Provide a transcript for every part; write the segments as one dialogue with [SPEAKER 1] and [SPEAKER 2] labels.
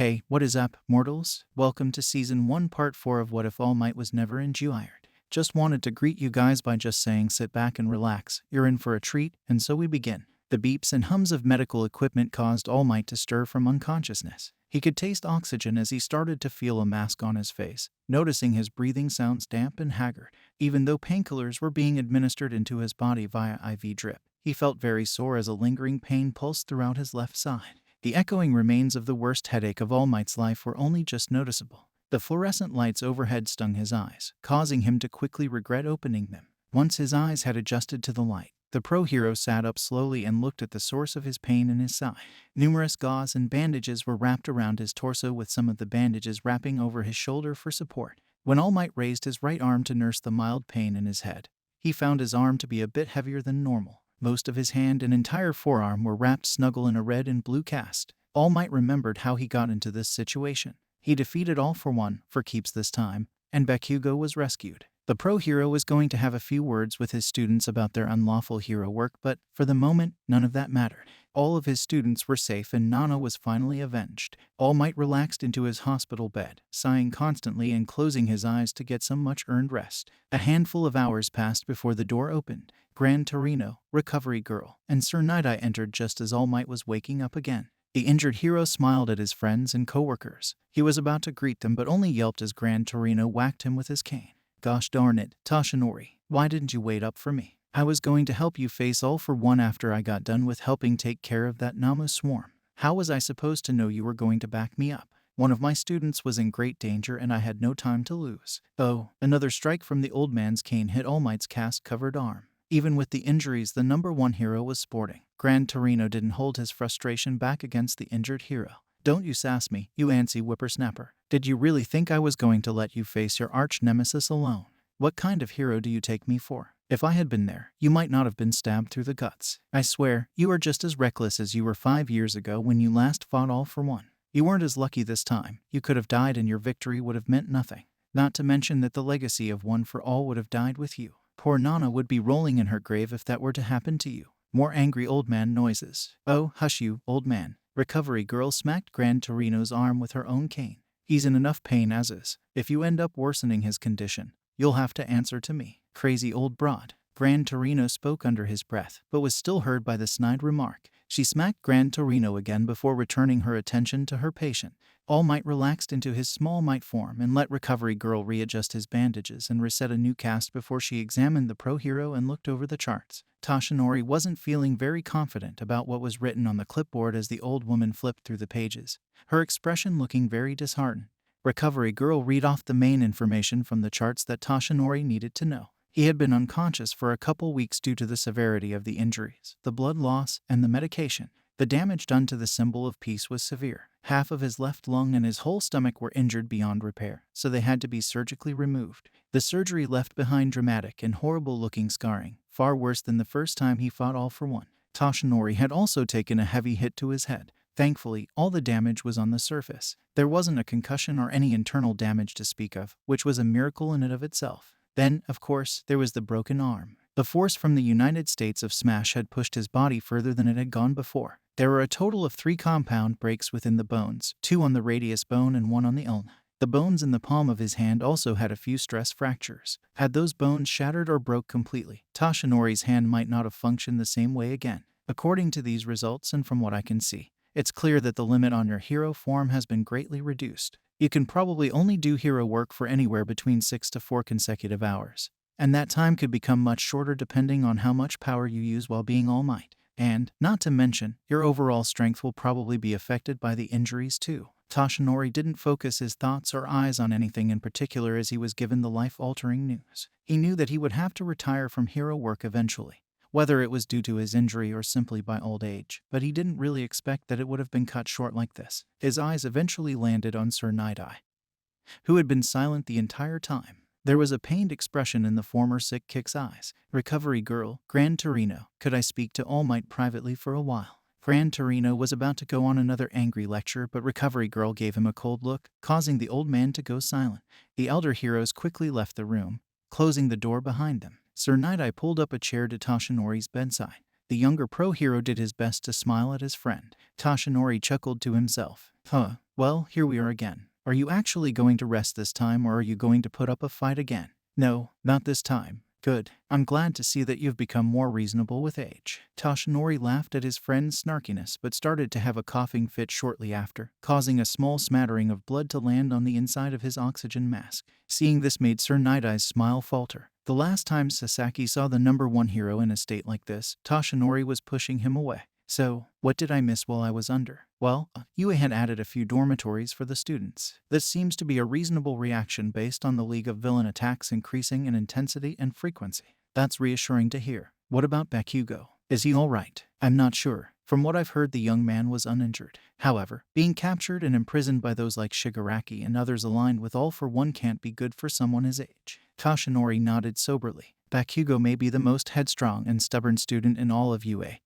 [SPEAKER 1] Hey, what is up, mortals? Welcome to Season 1 Part 4 of What If All Might Was Never Endured. Just wanted to greet you guys by just saying sit back and relax, you're in for a treat, and so we begin. The beeps and hums of medical equipment caused All Might to stir from unconsciousness. He could taste oxygen as he started to feel a mask on his face, noticing his breathing sounds damp and haggard. Even though painkillers were being administered into his body via IV drip, he felt very sore as a lingering pain pulsed throughout his left side. The echoing remains of the worst headache of All Might's life were only just noticeable. The fluorescent lights overhead stung his eyes, causing him to quickly regret opening them. Once his eyes had adjusted to the light, the pro-hero sat up slowly and looked at the source of his pain in his side. Numerous gauze and bandages were wrapped around his torso, with some of the bandages wrapping over his shoulder for support. When All Might raised his right arm to nurse the mild pain in his head, he found his arm to be a bit heavier than normal. Most of his hand and entire forearm were wrapped snuggle in a red and blue cast. All Might remembered how he got into this situation. He defeated All for One for keeps this time, and Bakugo was rescued. The pro-hero was going to have a few words with his students about their unlawful hero work, but for the moment, none of that mattered. All of his students were safe and Nana was finally avenged. All Might relaxed into his hospital bed, sighing constantly and closing his eyes to get some much-earned rest. A handful of hours passed before the door opened. Gran Torino, Recovery Girl, and Sir Night-Eye entered just as All Might was waking up again. The injured hero smiled at his friends and co-workers. He was about to greet them but only yelped as Gran Torino whacked him with his cane. Gosh darn it, Toshinori, why didn't you wait up for me? I was going to help you face All for One after I got done with helping take care of that Namu swarm. How was I supposed to know you were going to back me up? One of my students was in great danger and I had no time to lose. Oh, another strike from the old man's cane hit All Might's cast-covered arm. Even with the injuries the number one hero was sporting, Gran Torino didn't hold his frustration back against the injured hero. Don't you sass me, you antsy whippersnapper. Did you really think I was going to let you face your arch-nemesis alone? What kind of hero do you take me for? If I had been there, you might not have been stabbed through the guts. I swear, you are just as reckless as you were 5 years ago when you last fought All for One. You weren't as lucky this time. You could have died and your victory would have meant nothing. Not to mention that the legacy of One for All would have died with you. Poor Nana would be rolling in her grave if that were to happen to you. More angry old man noises. Oh, hush you, old man. Recovery Girl smacked Gran Torino's arm with her own cane. He's in enough pain as is. If you end up worsening his condition, you'll have to answer to me. Crazy old broad. Gran Torino spoke under his breath, but was still heard by the snide remark. She smacked Gran Torino again before returning her attention to her patient. All Might relaxed into his small might form and let Recovery Girl readjust his bandages and reset a new cast before she examined the pro-hero and looked over the charts. Toshinori wasn't feeling very confident about what was written on the clipboard as the old woman flipped through the pages, her expression looking very disheartened. Recovery Girl read off the main information from the charts that Toshinori needed to know. He had been unconscious for a couple weeks due to the severity of the injuries, the blood loss, and the medication. The damage done to the symbol of peace was severe. Half of his left lung and his whole stomach were injured beyond repair, so they had to be surgically removed. The surgery left behind dramatic and horrible-looking scarring, far worse than the first time he fought All for One. Toshinori had also taken a heavy hit to his head. Thankfully, all the damage was on the surface. There wasn't a concussion or any internal damage to speak of, which was a miracle in and of itself. Then, of course, there was the broken arm. The force from the United States of Smash had pushed his body further than it had gone before. There were a total of 3 compound breaks within the bones, 2 on the radius bone and 1 on the ulna. The bones in the palm of his hand also had a few stress fractures. Had those bones shattered or broke completely, Toshinori's hand might not have functioned the same way again. According to these results and from what I can see, it's clear that the limit on your hero form has been greatly reduced. You can probably only do hero work for anywhere between 6 to 4 consecutive hours, and that time could become much shorter depending on how much power you use while being All Might. And, not to mention, your overall strength will probably be affected by the injuries too. Toshinori didn't focus his thoughts or eyes on anything in particular as he was given the life-altering news. He knew that he would have to retire from hero work eventually, whether it was due to his injury or simply by old age, but he didn't really expect that it would have been cut short like this. His eyes eventually landed on Sir Night-Eye, who had been silent the entire time. There was a pained expression in the former sick kick's eyes. Recovery Girl, Gran Torino, could I speak to All Might privately for a while? Gran Torino was about to go on another angry lecture, but Recovery Girl gave him a cold look, causing the old man to go silent. The elder heroes quickly left the room, closing the door behind them. Sir Night-Eye pulled up a chair to Toshinori's bedside. The younger pro hero did his best to smile at his friend. Toshinori chuckled to himself. Well, here we are again. Are you actually going to rest this time, or are you going to put up a fight again? No, not this time. Good. I'm glad to see that you've become more reasonable with age. Toshinori laughed at his friend's snarkiness but started to have a coughing fit shortly after, causing a small smattering of blood to land on the inside of his oxygen mask. Seeing this made Sir Night-Eye's smile falter. The last time Sasaki saw the #1 hero in a state like this, Toshinori was pushing him away. So, what did I miss while I was under? Well, Yue had added a few dormitories for the students. This seems to be a reasonable reaction based on the League of Villain attacks increasing in intensity and frequency. That's reassuring to hear. What about Bakugo? Is he alright? I'm not sure. From what I've heard, the young man was uninjured. However, being captured and imprisoned by those like Shigaraki and others aligned with All for One can't be good for someone his age. Toshinori nodded soberly. Bakugo may be the most headstrong and stubborn student in all of UA.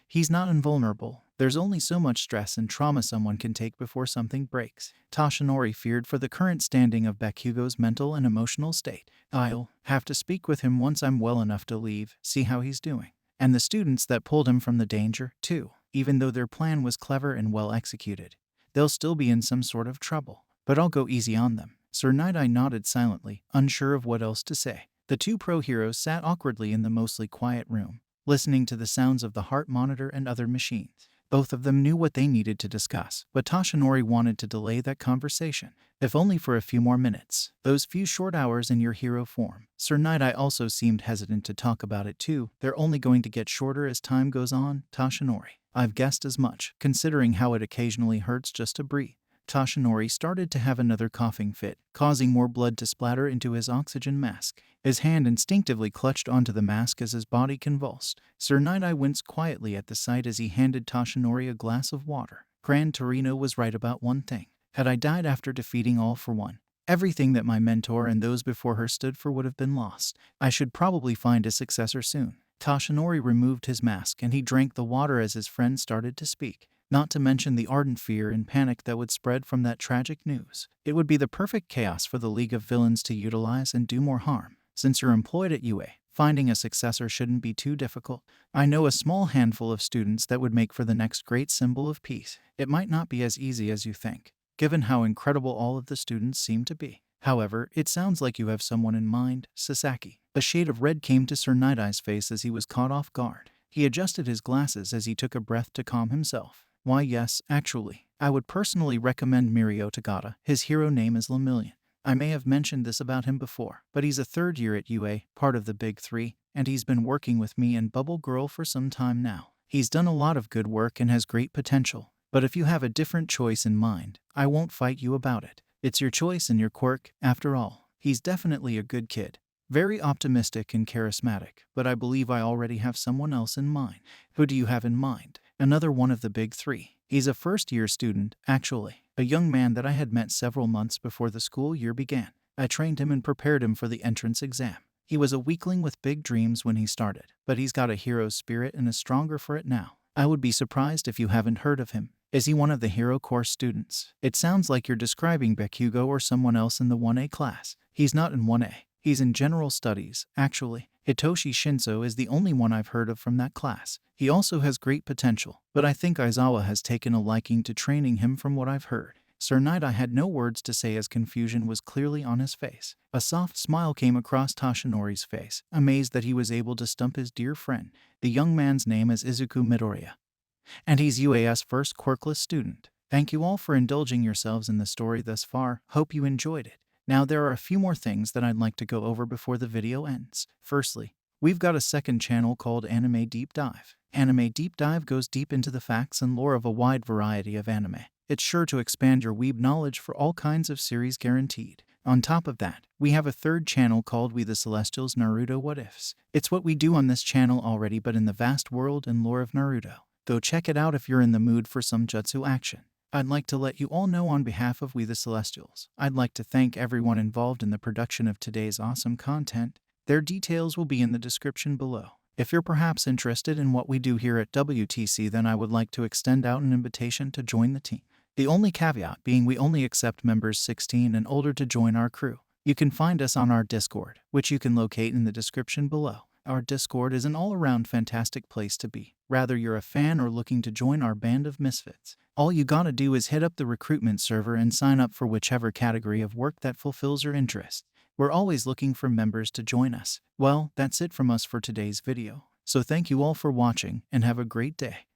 [SPEAKER 1] He's not invulnerable. There's only so much stress and trauma someone can take before something breaks. Toshinori feared for the current standing of Bakugo's mental and emotional state. I'll have to speak with him once I'm well enough to leave, see how he's doing. And the students that pulled him from the danger, too. Even though their plan was clever and well executed, they'll still be in some sort of trouble. But I'll go easy on them. Sir Night-Eye nodded silently, unsure of what else to say. The two pro heroes sat awkwardly in the mostly quiet room, listening to the sounds of the heart monitor and other machines. Both of them knew what they needed to discuss, but Toshinori wanted to delay that conversation, if only for a few more minutes. Those few short hours in your hero form. Sir Night-Eye also seemed hesitant to talk about it too. They're only going to get shorter as time goes on, Toshinori. I've guessed as much, considering how it occasionally hurts just to breathe. Toshinori started to have another coughing fit, causing more blood to splatter into his oxygen mask. His hand instinctively clutched onto the mask as his body convulsed. Sir Night-Eye winced quietly at the sight as he handed Toshinori a glass of water. Gran Torino was right about one thing. Had I died after defeating All for One, everything that my mentor and those before her stood for would have been lost. I should probably find a successor soon. Toshinori removed his mask and he drank the water as his friend started to speak. Not to mention the ardent fear and panic that would spread from that tragic news. It would be the perfect chaos for the League of Villains to utilize and do more harm. Since you're employed at UA, finding a successor shouldn't be too difficult. I know a small handful of students that would make for the next great symbol of peace. It might not be as easy as you think, given how incredible all of the students seem to be. However, it sounds like you have someone in mind, Sasaki. A shade of red came to Sir Night-Eye's face as he was caught off guard. He adjusted his glasses as he took a breath to calm himself. Why yes, actually, I would personally recommend Mirio Tagata. His hero name is Lemillion. I may have mentioned this about him before, but he's a third year at UA, part of the Big Three, and he's been working with me and Bubble Girl for some time now. He's done a lot of good work and has great potential, but if you have a different choice in mind, I won't fight you about it. It's your choice and your quirk, after all. He's definitely a good kid. Very optimistic and charismatic, but I believe I already have someone else in mind. Who do you have in mind? Another one of the Big Three. He's a first-year student, actually. A young man that I had met several months before the school year began. I trained him and prepared him for the entrance exam. He was a weakling with big dreams when he started, but he's got a hero's spirit and is stronger for it now. I would be surprised if you haven't heard of him. Is he one of the hero course students? It sounds like you're describing Bakugo or someone else in the 1A class. He's not in 1A. He's in general studies, actually. Hitoshi Shinso is the only one I've heard of from that class. He also has great potential, but I think Aizawa has taken a liking to training him from what I've heard. Sir Night-Eye had no words to say as confusion was clearly on his face. A soft smile came across Toshinori's face, amazed that he was able to stump his dear friend. The young man's name is Izuku Midoriya, and he's UA's first quirkless student. Thank you all for indulging yourselves in the story thus far. Hope you enjoyed it. Now there are a few more things that I'd like to go over before the video ends. Firstly, we've got a second channel called Anime Deep Dive. Anime Deep Dive goes deep into the facts and lore of a wide variety of anime. It's sure to expand your weeb knowledge for all kinds of series guaranteed. On top of that, we have a third channel called We The Celestials Naruto What Ifs. It's what we do on this channel already but in the vast world and lore of Naruto. Go check it out if you're in the mood for some jutsu action. I'd like to let you all know on behalf of We The Celestials, I'd like to thank everyone involved in the production of today's awesome content. Their details will be in the description below. If you're perhaps interested in what we do here at WTC, then I would like to extend out an invitation to join the team. The only caveat being we only accept members 16 and older to join our crew. You can find us on our Discord, which you can locate in the description below. Our Discord is an all-around fantastic place to be, whether you're a fan or looking to join our band of misfits. All you gotta do is hit up the recruitment server and sign up for whichever category of work that fulfills your interest. We're always looking for members to join us. Well, that's it from us for today's video. So thank you all for watching and have a great day.